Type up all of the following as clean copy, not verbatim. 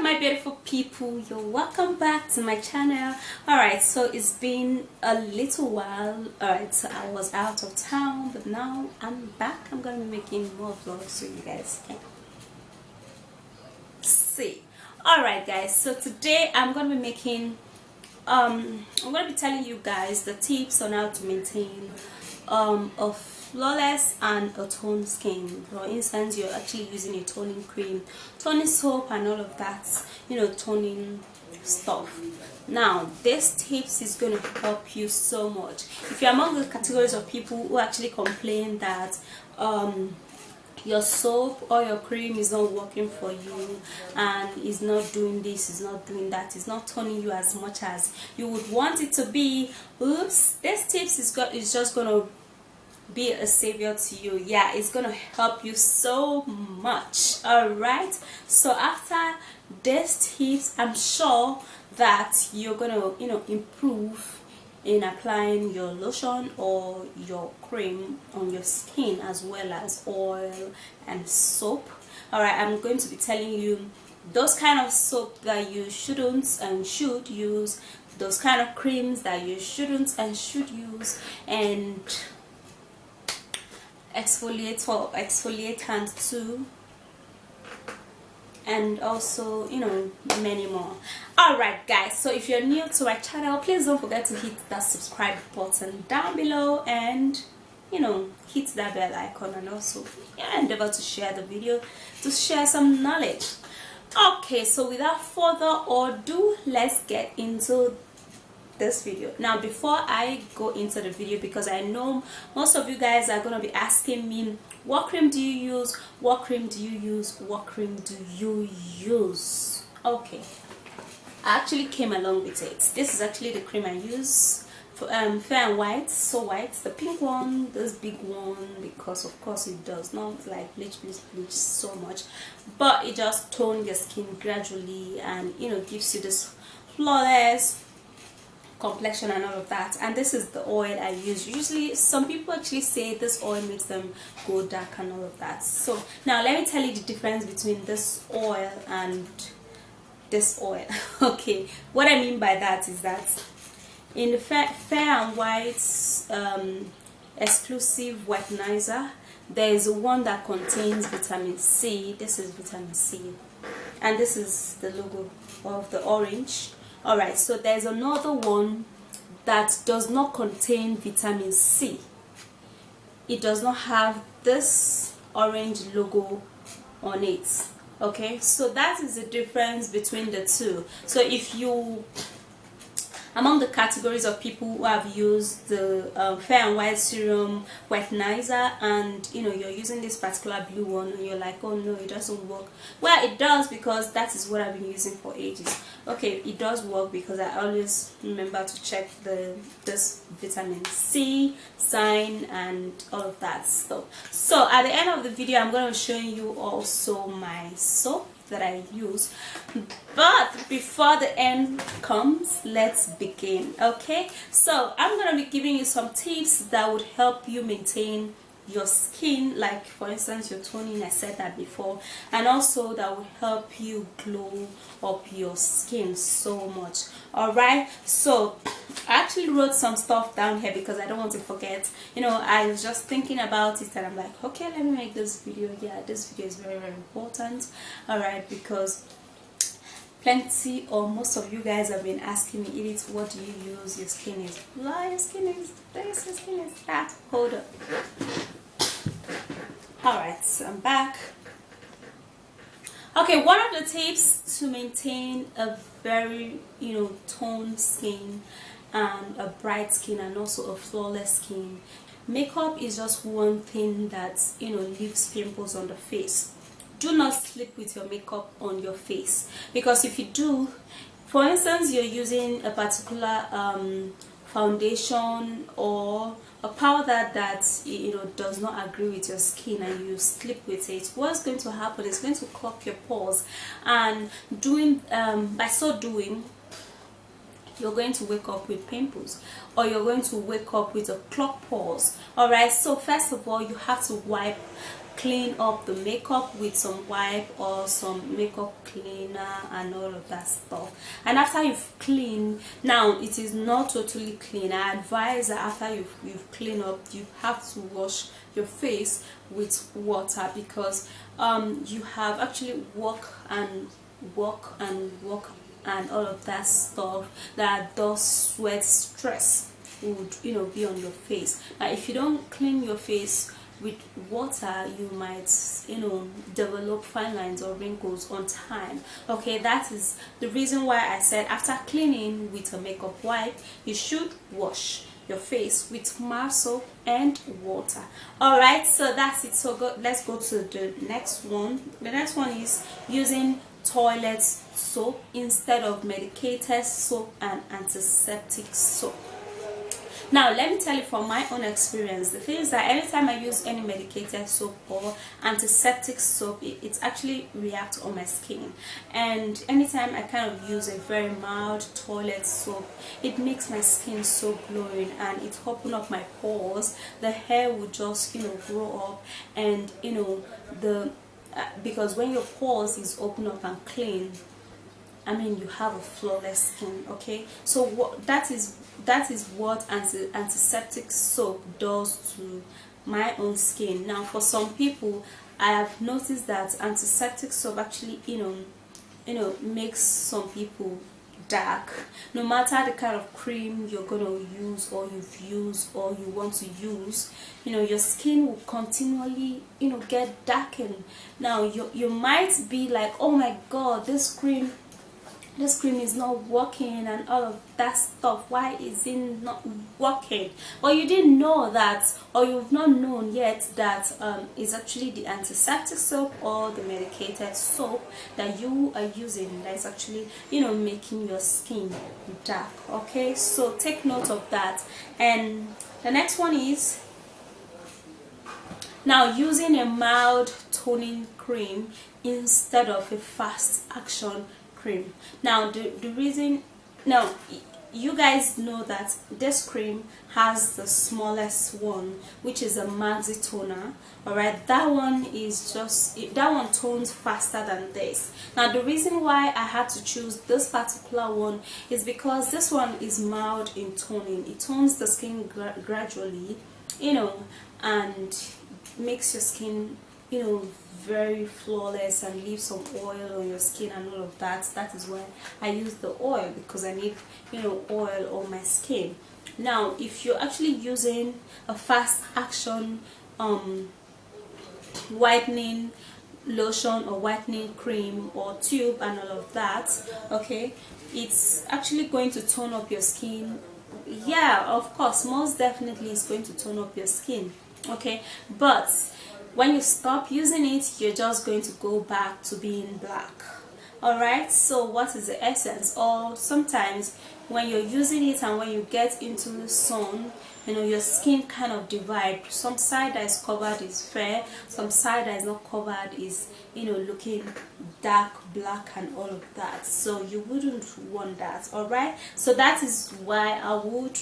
my beautiful people, you're welcome back to my channel. Alright, so it's been a little while. Alright, so I was out of town, but now I'm back. I'm gonna be making more vlogs so you guys can see. Alright guys, so today I'm gonna be making I'm gonna be telling you guys the tips on how to maintain a flawless and a toned skin. For instance, you're actually using a toning cream, toning soap and all of that, toning stuff. Now this tips is going to help you so much if you're among the categories of people who actually complain that your soap or your cream is not working for you and is not doing this, is not doing that, is not toning you as much as you would want it to be. Oops, this tips is just gonna be a savior to you. Yeah, it's gonna help you so much. All right, so after this tips, I'm sure that you're gonna improve in applying your lotion or your cream on your skin, as well as oil and soap. All right, I'm going to be telling you those kind of soap that you shouldn't and should use, those kind of creams that you shouldn't and should use, and exfoliatant too, and also many more. All right guys, so if you're new to my channel, please don't forget to hit that subscribe button down below and hit that bell icon, and also endeavor to share the video, to share some knowledge. Okay, so without further ado, let's get into this video. Now before I go into the video, because I know most of you guys are going to be asking me, what cream do you use, what cream do you use, what cream do you use? Okay, I actually came along with it. This is actually the cream I use for Fair and White, So White, the pink one, this big one, because of course it does not like bleach so much, but it just tones your skin gradually and gives you this flawless complexion and all of that. And this is the oil I use. Usually some people actually say this oil makes them go dark and all of that. So now let me tell you the difference between this oil and this oil. Okay, what I mean by that is that in the Fair and White exclusive whitenizer, there is one that contains vitamin C. This is vitamin C, and this is the logo of the orange. Alright, so there's another one that does not contain vitamin C. It does not have this orange logo on it. Okay, so that is the difference between the two. So if you among the categories of people who have used the Fair and White serum whitenizer, and you're using this particular blue one and you're like, oh no, it doesn't work. Well, it does, because that is what I've been using for ages. Okay, it does work because I always remember to check this vitamin C sign and all of that stuff. So at the end of the video, I'm going to show you also my soap that I use, but before the end comes, let's begin. Okay, so I'm gonna be giving you some tips that would help you maintain your skin, like for instance your toning, I said that before, and also that will help you glow up your skin so much. All right, so I actually wrote some stuff down here because I don't want to forget. I was just thinking about it and I'm like, okay, let me make this video. Yeah, this video is very important. All right, because plenty or most of you guys have been asking me, Edith, what do you use? Your skin is blah, your skin is this, your skin is that. Hold up. Alright, so I'm back. Okay, one of the tips to maintain a very toned skin and a bright skin and also a flawless skin, makeup is just one thing that leaves pimples on the face. Do not sleep with your makeup on your face, because if you do, for instance, you're using a particular foundation or a powder that does not agree with your skin, and you sleep with it, what's going to happen is going to clog your pores, and by so doing, you're going to wake up with pimples, or you're going to wake up with a clogged pores. All right, so first of all, you have to wipe clean up the makeup with some wipe or some makeup cleaner and all of that stuff. And after you've cleaned, now it is not totally clean. I advise that after you've cleaned up, you have to wash your face with water, because you have actually walk and all of that stuff that does sweat stress would be on your face. Now if you don't clean your face with water, you might develop fine lines or wrinkles on time. Okay, that is the reason why I said after cleaning with a makeup wipe, you should wash your face with mild soap and water. All right, so that's it. So let's go to the next one. The next one is using toilet soap instead of medicated soap and antiseptic soap. Now let me tell you from my own experience, the thing is that anytime I use any medicated soap or antiseptic soap, it actually reacts on my skin. And anytime I kind of use a very mild toilet soap, it makes my skin so glowing and it opens up my pores. The hair will just grow up, and because when your pores is open up and clean, I mean, you have a flawless skin. Okay, so that is what antiseptic soap does to my own skin. Now for some people, I have noticed that antiseptic soap actually makes some people dark. No matter the kind of cream you're gonna use or you've used or you want to use, your skin will continually get darkened. Now you might be like, oh my god, this cream is not working and all of that stuff. Why is it not working? Well, you didn't know that, or you've not known yet that it's actually the antiseptic soap or the medicated soap that you are using that's actually making your skin dark. Okay, so take note of that. And the next one is now using a mild toning cream instead of a fast action cream. Now the reason, now you guys know that this cream has the smallest one, which is a maxi toner. All right, that one tones faster than this. Now the reason why I had to choose this particular one is because this one is mild in toning. It tones the skin gradually, and makes your skin very flawless and leave some oil on your skin and all of that. That is why I use the oil, because I need oil on my skin. Now if you're actually using a fast action whitening lotion or whitening cream or tube and all of that, okay, it's actually going to tone up your skin. Yeah, of course, most definitely it's going to tone up your skin. Okay, but when you stop using it, you're just going to go back to being black. All right, so what is the essence? Or sometimes when you're using it and when you get into the sun, your skin kind of divides. Some side that is covered is fair, some side that is not covered is looking dark black and all of that. So you wouldn't want that. All right, so that is why I would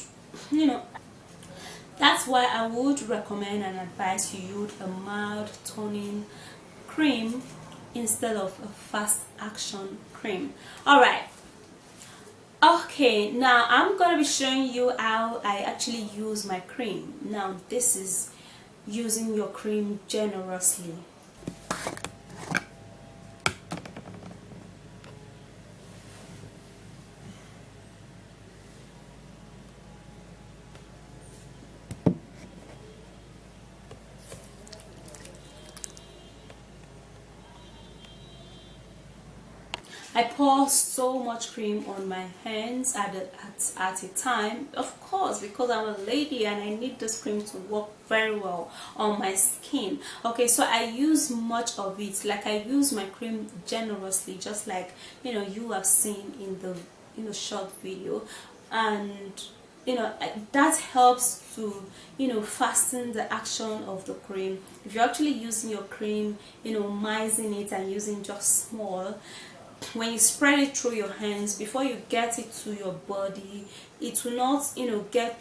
that's why I would recommend and advise you use a mild toning cream instead of a fast action cream. All right, okay, now I'm gonna be showing you how I actually use my cream. Now this is using your cream generously. I pour so much cream on my hands at a time, of course, because I'm a lady and I need this cream to work very well on my skin. Okay, so I use much of it. Like, I use my cream generously, just like you have seen in the short video. And that helps to fasten the action of the cream. If you're actually using your cream, mixing it and using just small, when you spread it through your hands, before you get it to your body, it will not get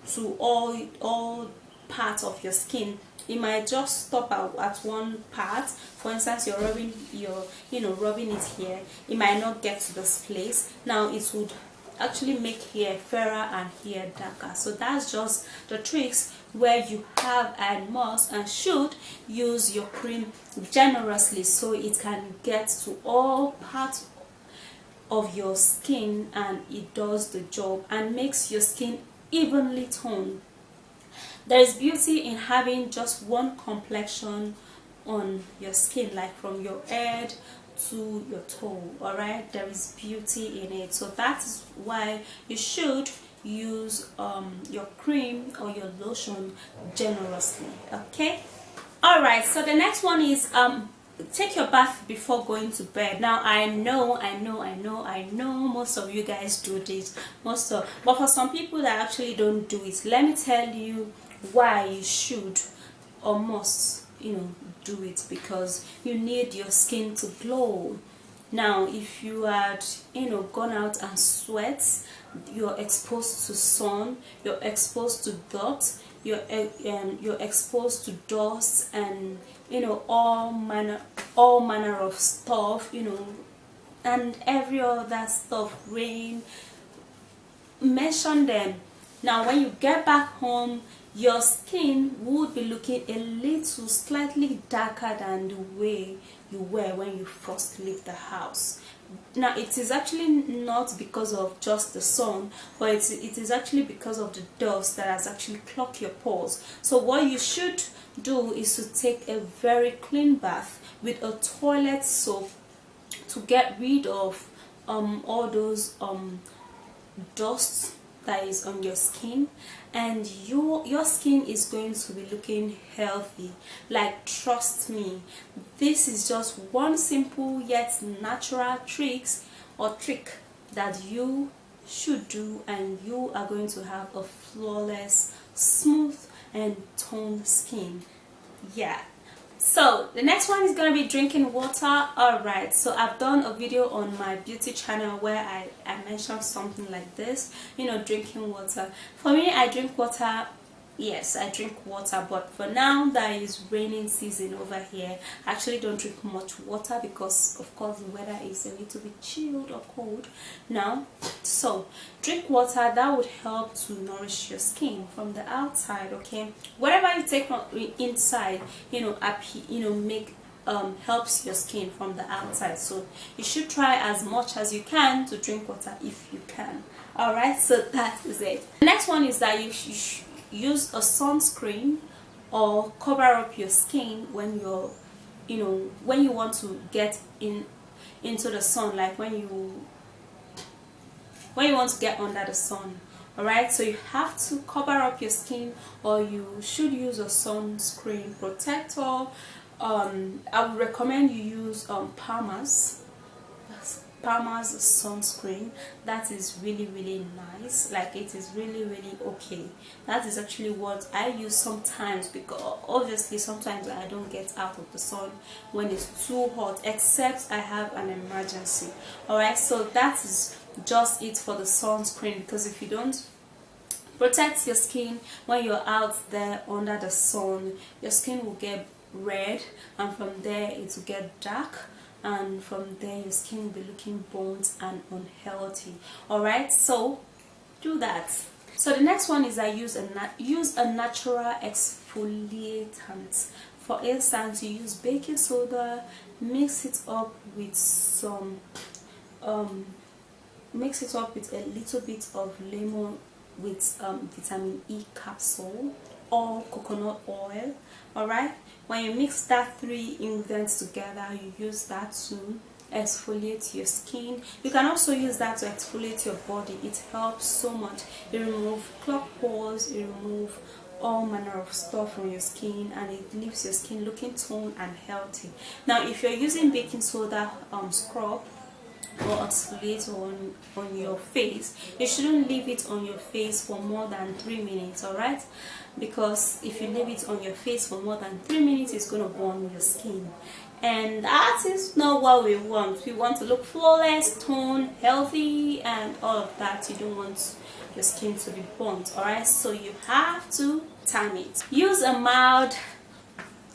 to all parts of your skin it might just stop at one part. For instance, you're rubbing rubbing it here, it might not get to this place. Now it would actually make hair fairer and hair darker. So that's just the tricks where you have and must and should use your cream generously, so it can get to all parts of your skin and it does the job and makes your skin evenly toned. There is beauty in having just one complexion on your skin, like from your head to your toe. All right, there is beauty in it. So that is why you should use your cream or your lotion generously. Okay, all right, so the next one is take your bath before going to bed. Now I know most of you guys do this, but for some people that actually don't do it, let me tell you why you should or must do it. Because you need your skin to glow. Now if you had gone out and sweat, you're exposed to sun, you're exposed to dust, you're exposed to dust and all manner of stuff, and every other stuff, rain, mention them. Now when you get back home, your skin would be looking a little slightly darker than the way you were when you first leave the house. Now it is actually not because of just the sun, but it is actually because of the dust that has actually clogged your pores. So what you should do is to take a very clean bath with a toilet soap to get rid of all those dust that is on your skin, and your skin is going to be looking healthy. Like, trust me, this is just one simple yet natural trick that you should do, and you are going to have a flawless, smooth and toned skin. Yeah. So the next one is going to be drinking water. Alright, so I've done a video on my beauty channel where I mentioned something like this, drinking water. For me, I drink water. Yes, I drink water, but for now that is raining season over here, I actually don't drink much water because of course the weather is a little bit chilled or cold now. So drink water. That would help to nourish your skin from the outside. Okay, whatever you take from inside, make helps your skin from the outside. So you should try as much as you can to drink water if you can. All right, so that is it. The next one is that you use a sunscreen or cover up your skin when you're when you want to get into the sun, like when you want to get under the sun. All right, so you have to cover up your skin, or you should use a sunscreen protector. I would recommend you use Palmer's sunscreen. That is really nice. Like, it is really okay. That is actually what I use sometimes, because obviously sometimes I don't get out of the sun when it's too hot, except I have an emergency. Alright, so that is just it for the sunscreen, because if you don't protect your skin when you're out there under the sun, your skin will get red, and from there it will get dark, and from there your skin will be looking burnt and unhealthy. All right, so do that. So the next one is I use a natural exfoliatant. For instance, you use baking soda, mix it up with some mix it up with a little bit of lemon with vitamin E capsule or coconut oil. All right, when you mix that 3 ingredients together, you use that to exfoliate your skin. You can also use that to exfoliate your body. It helps so much. It removes clogged pores, it removes all manner of stuff from your skin, and it leaves your skin looking toned and healthy. Now if you're using baking soda scrub or exfoliate on your face, you shouldn't leave it on your face for more than 3 minutes. All right, because if you leave it on your face for more than 3 minutes, it's going to burn your skin, and that is not what we want. We want to look flawless, toned, healthy, and all of that. You don't want your skin to be burnt. All right, so you have to time it. Use a mild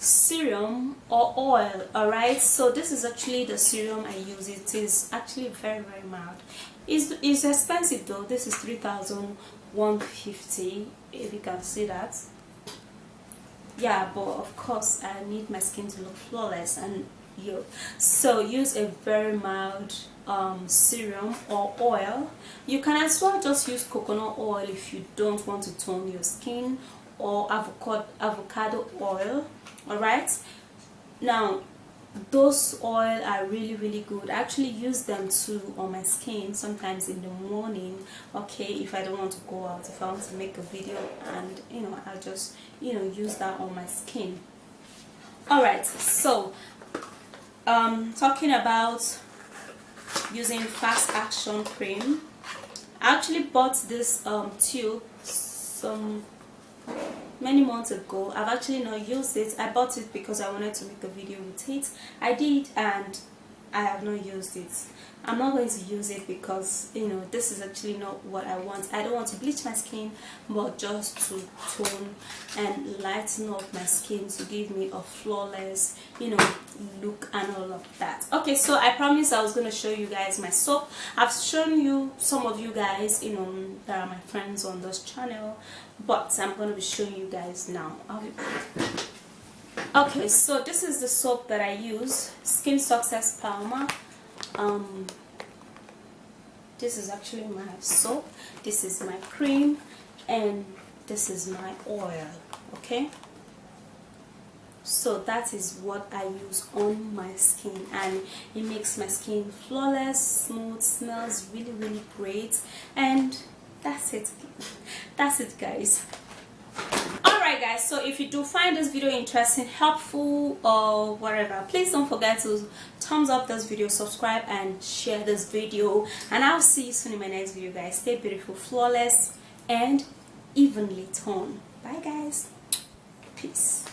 serum or oil. Alright, so this is actually the serum I use. It is actually very mild. It's expensive though. This is 3,150, if you can see that. Yeah, but of course I need my skin to look flawless, and so use a very mild serum or oil. You can as well just use coconut oil if you don't want to tone your skin, or avocado oil. All right, now those oil are really good. I actually use them too on my skin sometimes in the morning. Okay, if I don't want to go out, if I want to make a video, and I'll just use that on my skin. All right, so talking about using fast action cream, I actually bought this tube many months ago. I've actually not used it. I bought it because I wanted to make a video with it. I did, and I have not used it. I'm not going to use it because this is actually not what I want. I don't want to bleach my skin, but just to tone and lighten up my skin to give me a flawless look and all of that. Okay, so I promised I was going to show you guys my soap. I've shown you some of you guys that are my friends on this channel, but I'm going to be showing you guys now. Okay, so this is the soap that I use, Skin Success Palmer. This is actually my soap, this is my cream, and this is my oil. Okay, so that is what I use on my skin, and it makes my skin flawless, smooth, smells really great, and that's it. That's it, guys. Alright guys, so if you do find this video interesting, helpful, or whatever, please don't forget to thumbs up this video, subscribe, and share this video, and I'll see you soon in my next video, guys. Stay beautiful, flawless, and evenly toned. Bye guys, peace.